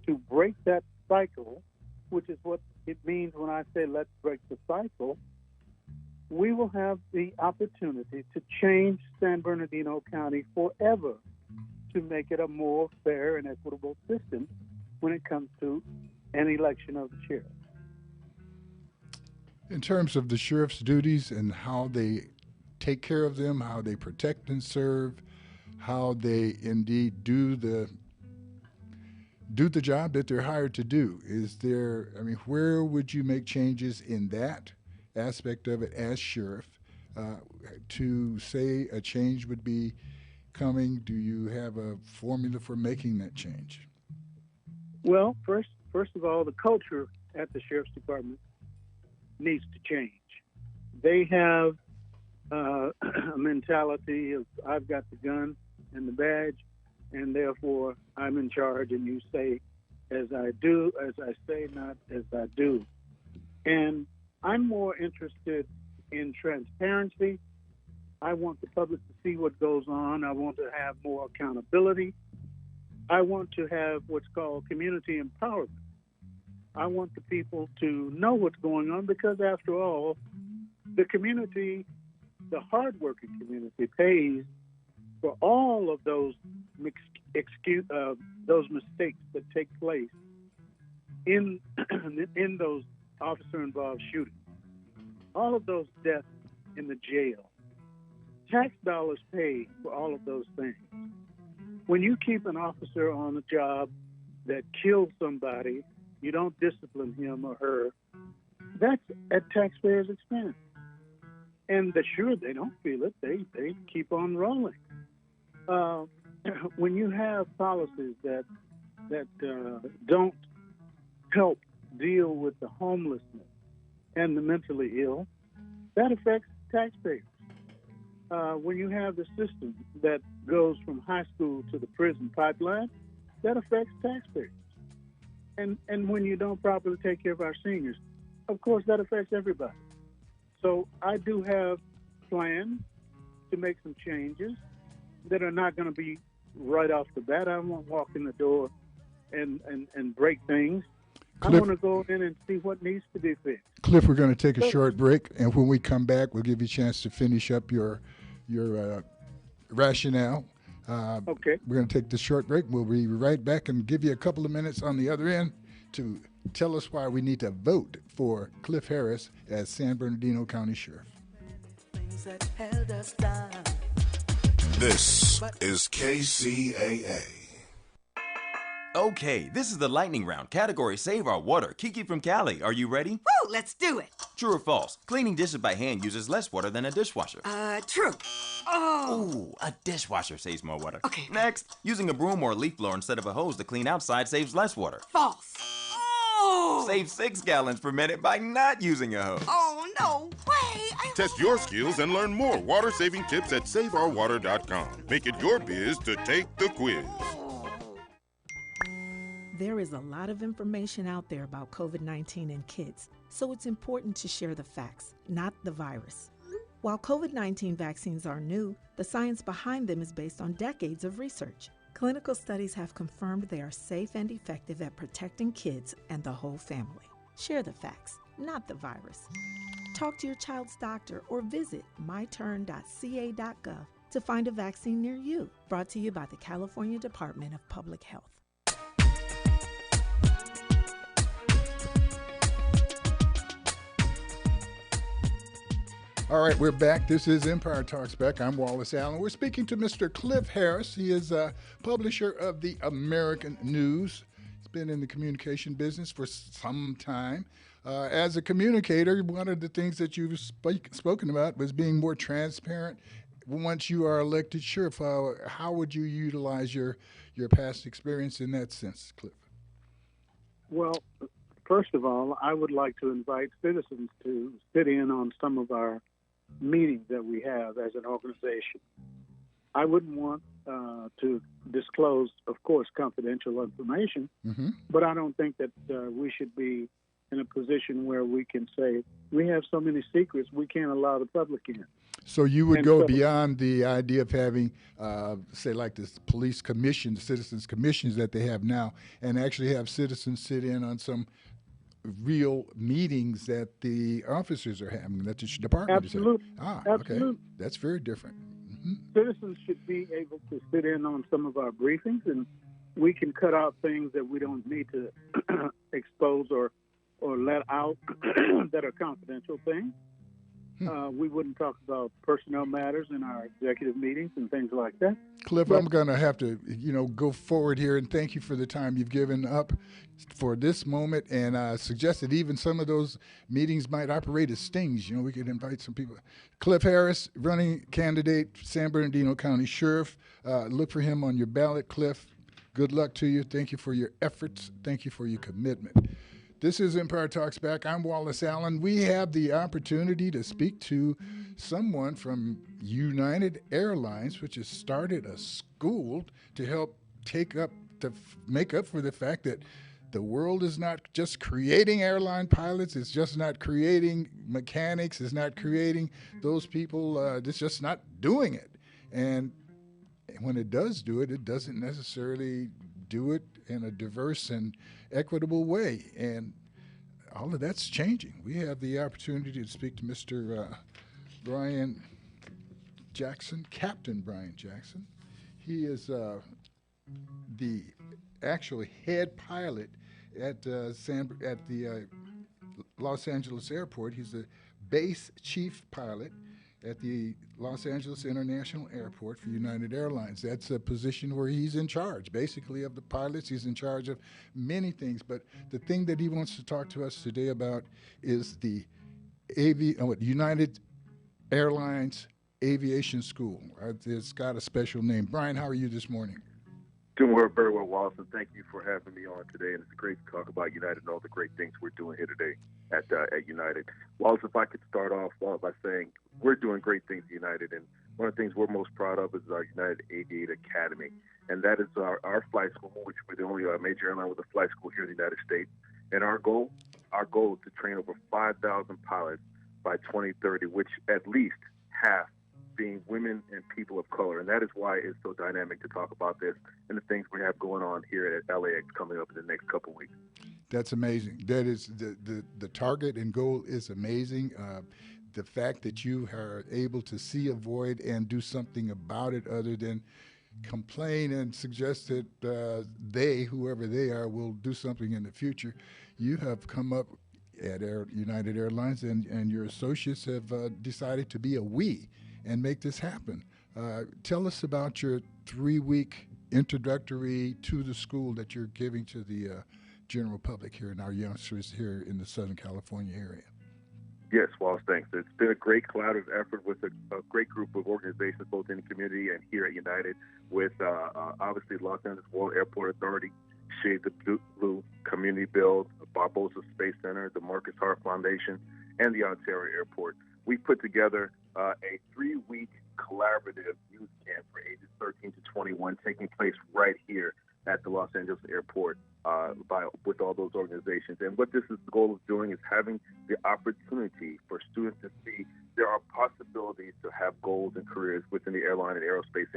Speaker 15: to break that cycle, which is what it means when I say let's break the cycle, we will have the opportunity to change San Bernardino County forever to make it a more fair and equitable system when it comes to an election of the sheriff.
Speaker 1: In terms of the sheriff's duties and how they take care of them, how they protect and serve, how they indeed do the job that they're hired to do, where would you make changes in that aspect of it as sheriff to say a change would be coming? Do you have a formula for making that change?
Speaker 15: Well, first of all, the culture at the Sheriff's Department needs to change. They have a mentality of I've got the gun and the badge, and therefore I'm in charge, and you say as I do, as I say, not as I do. And I'm more interested in transparency. I want the public to see what goes on. I want to have more accountability. I want to have what's called community empowerment. I want the people to know what's going on because, after all, the community, the hardworking community, pays for all of those mistakes that take place in those officer-involved shootings. All of those deaths in the jail. Tax dollars pay for all of those things. When you keep an officer on a job that kills somebody, you don't discipline him or her, that's at taxpayers' expense. And sure, they don't feel it. They keep on rolling. When you have policies that don't help deal with the homelessness and the mentally ill, that affects taxpayers. When you have the system that goes from high school to the prison pipeline, that affects taxpayers. And when you don't properly take care of our seniors, of course, that affects everybody. So I do have plans to make some changes that are not going to be right off the bat. I won't walk in the door and break things. Cliff, I want to go in and see what needs to be fixed.
Speaker 1: Cliff, we're going to take a short break, and when we come back, we'll give you a chance to finish up your rationale.
Speaker 15: Okay.
Speaker 1: We're going to take this short break. We'll be right back and give you a couple of minutes on the other end to tell us why we need to vote for Cliff Harris as San Bernardino County Sheriff.
Speaker 12: This is KCAA.
Speaker 6: Okay, this is the lightning round. Category Save Our Water. Kiki from Cali, are you ready?
Speaker 7: Woo, let's do it.
Speaker 6: True or false? Cleaning dishes by hand uses less water than a dishwasher.
Speaker 7: True. Oh.
Speaker 6: Ooh, a dishwasher saves more water.
Speaker 7: Okay.
Speaker 6: Next, using a broom or a leaf blower instead of a hose to clean outside saves less water.
Speaker 7: False. Oh.
Speaker 6: Save 6 gallons per minute by not using a hose.
Speaker 7: Oh, no way.
Speaker 8: Test your skills and learn more water-saving tips at SaveOurWater.com. Make it your biz to take the quiz.
Speaker 14: There is a lot of information out there about COVID-19 in kids, so it's important to share the facts, not the virus. While COVID-19 vaccines are new, the science behind them is based on decades of research. Clinical studies have confirmed they are safe and effective at protecting kids and the whole family. Share the facts, not the virus. Talk to your child's doctor or visit myturn.ca.gov to find a vaccine near you. Brought to you by the California Department of Public Health.
Speaker 1: All right, we're back. This is Empire Talks Back. I'm Wallace Allen. We're speaking to Mr. Cliff Harris. He is a publisher of the American News. He's been in the communication business for some time. As a communicator, one of the things that you've spoken about was being more transparent. Once you are elected, Sheriff, how would you utilize your past experience in that sense, Cliff?
Speaker 15: Well, first of all, I would like to invite citizens to sit in on some of our meetings that we have as an organization. I wouldn't want to disclose, of course, confidential information, but I don't think that we should be in a position where we can say we have so many secrets we can't allow the public in.
Speaker 1: So you would go beyond the idea of having, say, like this police commission, the citizens commissions that they have now, and actually have citizens sit in on some real meetings that the officers are having, that the department
Speaker 15: Absolutely.
Speaker 1: is having.
Speaker 15: Absolutely.
Speaker 1: Okay. That's very different.
Speaker 15: Citizens should be able to sit in on some of our briefings, and we can cut out things that we don't need to expose or let out that are confidential things. We wouldn't talk about personnel matters in our executive meetings and things like that.
Speaker 1: Cliff, I'm going to have to, go forward here, and thank you for the time you've given up for this moment, and suggest that even some of those meetings might operate as stings. We could invite some people. Cliff Harris, running candidate, San Bernardino County Sheriff. Look for him on your ballot, Cliff. Good luck to you. Thank you for your efforts. Thank you for your commitment. This is Empire Talks Back. I'm Wallace Allen. We have the opportunity to speak to someone from United Airlines, which has started a school to help make up for the fact that the world is not just creating airline pilots. It's just not creating mechanics. It's not creating those people. It's just not doing it. And when it does do it, it doesn't necessarily do it in a diverse and equitable way. And all of that's changing. We have the opportunity to speak to Mr. Brian Jackson, Captain Brian Jackson. He is the actual head pilot at the Los Angeles Airport. He's the base chief pilot at the Los Angeles International Airport for United Airlines. That's a position where he's in charge, basically, of the pilots. He's in charge of many things. But the thing that he wants to talk to us today about is the United Airlines Aviation School. It's got a special name. Brian, how are you this morning?
Speaker 16: Doing very well, Wallace, and thank you for having me on today. And it's great to talk about United and all the great things we're doing here today at United. Wallace, if I could start off by saying we're doing great things at United, and one of the things we're most proud of is our United Aviator Academy, and that is our flight school, which we're the only major airline with a flight school here in the United States. And our goal is to train over 5,000 pilots by 2030, which at least half being women and people of color. And that is why it's so dynamic to talk about this and the things we have going on here at LAX coming up in the next couple of weeks.
Speaker 1: That's amazing. That is the target and goal is amazing. The fact that you are able to see a void and do something about it other than complain and suggest that whoever they are, will do something in the future. You have come up at United Airlines, and your associates have decided to be a we and make this happen. Tell us about your 3-week introductory to the school that you're giving to the general public here and our youngsters here in the Southern California area.
Speaker 16: Yes, Wallace, thanks. It's been a great collaborative effort with a great group of organizations, both in the community and here at United, with obviously Los Angeles World Airport Authority, Shade the Blue Community Build, Barbosa Space Center, the Marcus Hart Foundation, and the Ontario Airport. We put together a 3-week collaborative youth camp for ages 13 to 21 taking place right here at the Los Angeles Airport with all those organizations. And what this is the goal of doing is having the opportunity for students to see there are possibilities to have goals and careers within the airline and aerospace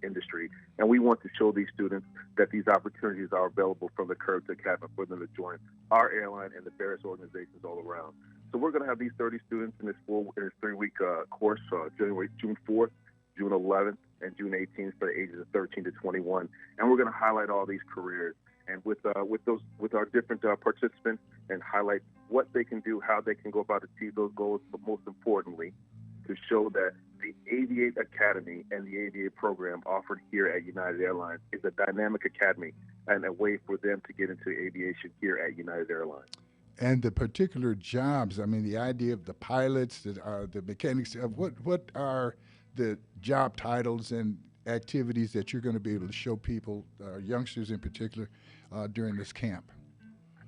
Speaker 16: industry. And we want to show these students that these opportunities are available from the curb to cabin for them to join our airline and the various organizations all around. So we're going to have these 30 students in this 3-week course, June 4th June 11th and June 18th for the ages of 13 to 21. And we're going to highlight all these careers and with our different participants and highlight what they can do, how they can go about to achieve those goals, but most importantly, to show that the Aviate Academy and the Aviate program offered here at United Airlines is a dynamic academy and a way for them to get into aviation here at United Airlines.
Speaker 1: And the particular jobs, I mean, the idea of the pilots, the mechanics, what are the job titles and activities that you're going to be able to show people, youngsters in particular, during this camp?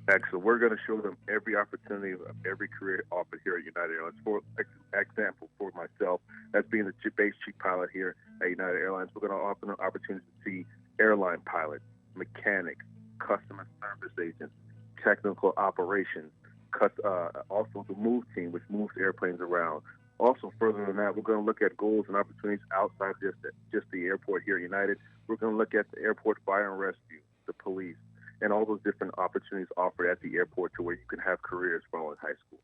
Speaker 16: Excellent. We're going to show them every opportunity of every career offered here at United Airlines. For example, for myself, as being the base chief pilot here at United Airlines, we're going to offer them opportunities to see airline pilots, mechanics, customer service agents, technical operations, also the move team, which moves airplanes around. Also, further than that, we're going to look at goals and opportunities outside just the airport here at United. We're going to look at the airport fire and rescue, the police, and all those different opportunities offered at the airport to where you can have careers following high school.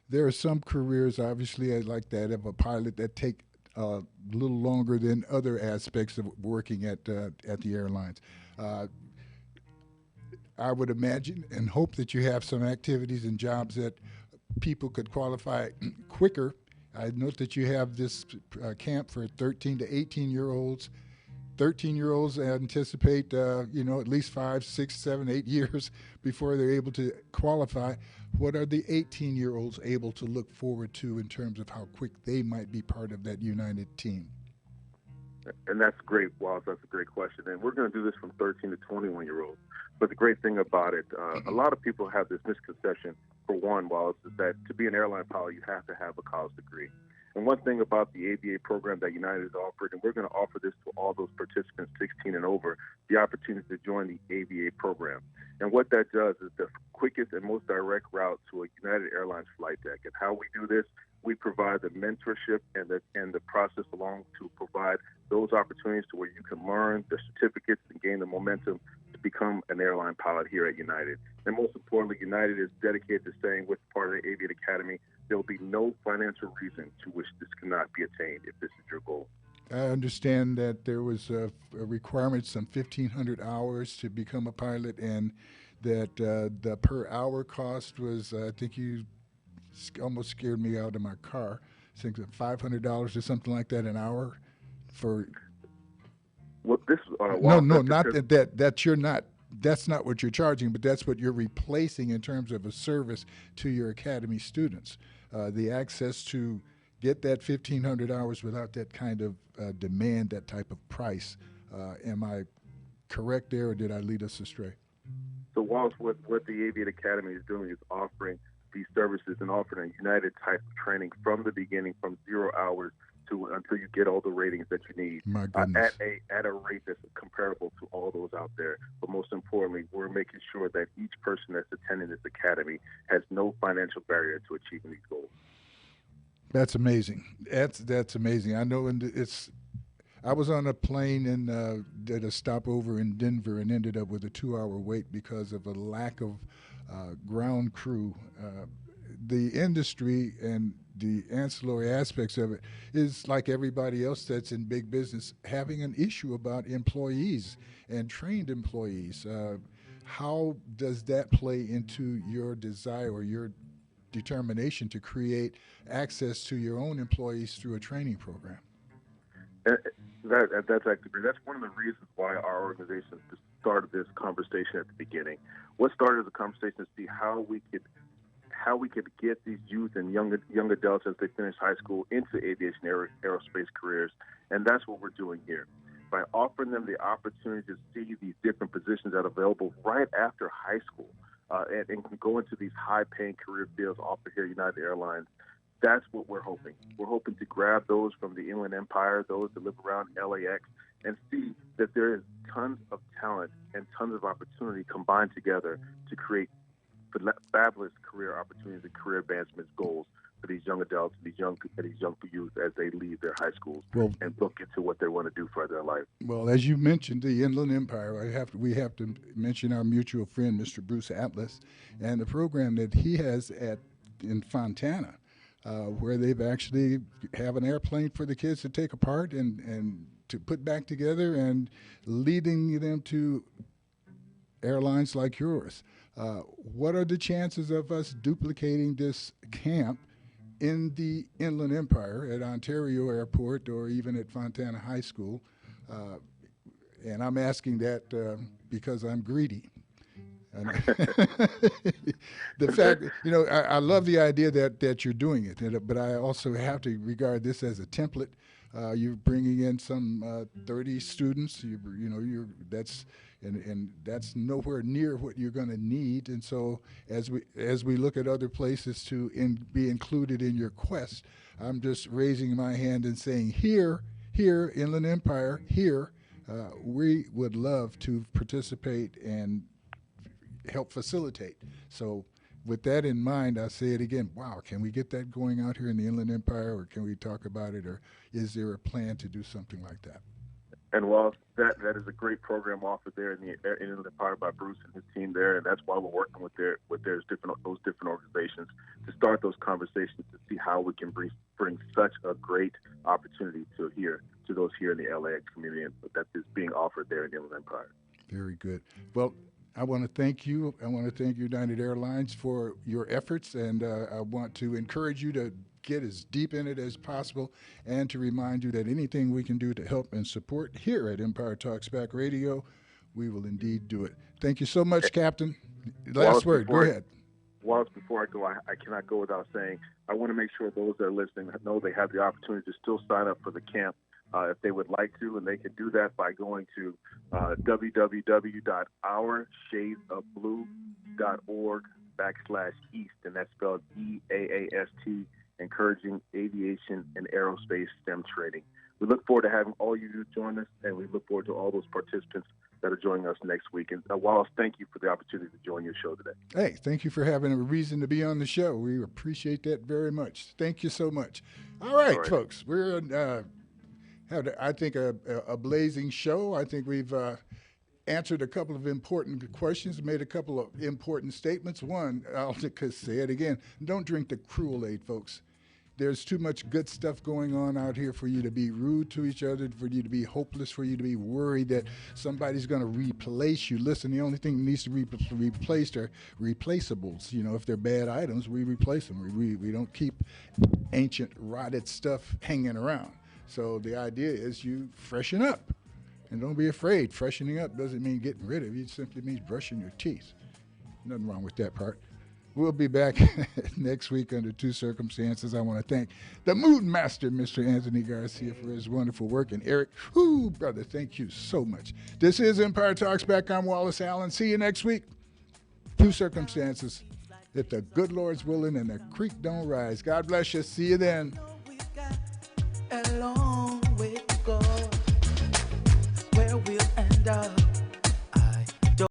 Speaker 16: There
Speaker 1: are some careers, obviously, like that of a pilot that take a little longer than other aspects of working at the airlines. I would imagine and hope that you have some activities and jobs that people could qualify quicker. I note that you have this camp for 13 to 18-year-olds. 13-year-olds anticipate, at least 5, 6, 7, 8 years before they're able to qualify. What are the 18-year-olds able to look forward to in terms of how quick they might be part of that United team?
Speaker 16: And that's great, Wallace. That's a great question. And we're going to do this from 13 to 21-year-olds. But the great thing about it, a lot of people have this misconception, for one, Wallace, is that to be an airline pilot, you have to have a college degree. And one thing about the AVA program that United has offered, and we're going to offer this to all those participants 16 and over, the opportunity to join the AVA program. And what that does is the quickest and most direct route to a United Airlines flight deck. And how we do this, we provide the mentorship and the process along to provide those opportunities to where you can learn the certificates and gain the momentum to become an airline pilot here at United. And most importantly, United is dedicated to saying with part of the Aviate Academy, there will be no financial reason to which this cannot be attained if this is your goal.
Speaker 1: I understand that there was a requirement, some 1,500 hours to become a pilot, and that the per hour cost was, I think you almost scared me out of my car. I think $500 or something like that an hour for.
Speaker 16: Well, this
Speaker 1: no, not that you're not. That's not what you're charging, but that's what you're replacing in terms of a service to your academy students. The access to get that 1,500 hours without that kind of demand, that type of price. Am I correct there, or did I lead us astray?
Speaker 16: So, Wallace, what the Aviate Academy is doing is offering these services and offering a United type of training from the beginning, from 0 hours to until you get all the ratings that you need at a rate that's comparable to all those out there. But most importantly, we're making sure that each person that's attending this academy has no financial barrier to achieving these goals.
Speaker 1: That's amazing. That's amazing. I know, I was on a plane and did a stopover in Denver and ended up with a 2-hour wait because of a lack of ground crew. The industry and the ancillary aspects of it is like everybody else that's in big business, having an issue about employees and trained employees. How does that play into your desire or your determination to create access to your own employees through a training program?
Speaker 16: That's actually great. That's one of the reasons why our organization started this conversation at the beginning. What started as a conversation to see how we could get these youth and young adults as they finish high school into aviation aerospace careers, and that's what we're doing here. By offering them the opportunity to see these different positions that are available right after high school and can go into these high-paying career fields offered here at United Airlines, that's what we're hoping. We're hoping to grab those from the Inland Empire, those that live around LAX, and see that there is tons of talent and tons of opportunity combined together to create fabulous career opportunities and career advancement goals for these young adults, these young youth as they leave their high schools and look into what they want to do for their life.
Speaker 1: Well, as you mentioned, the Inland Empire, we have to mention our mutual friend, Mr. Bruce Atlas, and the program that he has in Fontana. where they've actually have an airplane for the kids to take apart and to put back together, and leading them to airlines like yours. What are the chances of us duplicating this camp in the Inland Empire at Ontario Airport or even at Fontana High School? And I'm asking that because I'm greedy. The fact, I love the idea that you're doing it, but I also have to regard this as a template. You're bringing in some 30 students. And that's nowhere near what you're going to need. And so, as we look at other places to be included in your quest, I'm just raising my hand and saying, here, Inland Empire, here, we would love to participate and help facilitate. So with that in mind, I say it again, wow, can we get that going out here in the Inland Empire, or can we talk about it, or is there a plan to do something like that?
Speaker 16: And Wallace, that is a great program offered there in the Inland Empire by Bruce and his team there, and that's why we're working with those different organizations to start those conversations to see how we can bring such a great opportunity to those here in the LAX community, and that is being offered there in the Inland Empire.
Speaker 1: Very good. Well, I want to thank you. I want to thank United Airlines for your efforts, and I want to encourage you to get as deep in it as possible, and to remind you that anything we can do to help and support here at Empire Talks Back Radio, we will indeed do it. Thank you so much, Captain. Last word. Go ahead.
Speaker 16: Wallace, before I go, I cannot go without saying I want to make sure those that are listening know they have the opportunity to still sign up for the camp if they would like to, and they can do that by going to www.ourshadeofblue.org/East, and that's spelled EAAST, encouraging aviation and aerospace STEM training. We look forward to having all you join us, and we look forward to all those participants that are joining us next week. And Wallace, thank you for the opportunity to join your show today.
Speaker 1: Hey, thank you for having a reason to be on the show. We appreciate that very much. Thank you so much. All right. Folks, we're had, I think, a blazing show. I think we've answered a couple of important questions, made a couple of important statements. One, I'll just say it again, don't drink the Kool-Aid, folks. There's too much good stuff going on out here for you to be rude to each other, for you to be hopeless, for you to be worried that somebody's going to replace you. Listen, the only thing that needs to be replaced are replaceables. If they're bad items, we replace them. We don't keep ancient, rotted stuff hanging around. So the idea is you freshen up, and don't be afraid. Freshening up doesn't mean getting rid of you. It simply means brushing your teeth. Nothing wrong with that part. We'll be back next week under two circumstances. I want to thank the Mood Master, Mr. Anthony Garcia, for his wonderful work. And Eric, brother, thank you so much. This is Empire Talks Back. I'm Wallace Allen. See you next week. Two circumstances. If the good Lord's willing and the creek don't rise. God bless you. See you then.
Speaker 3: Alone.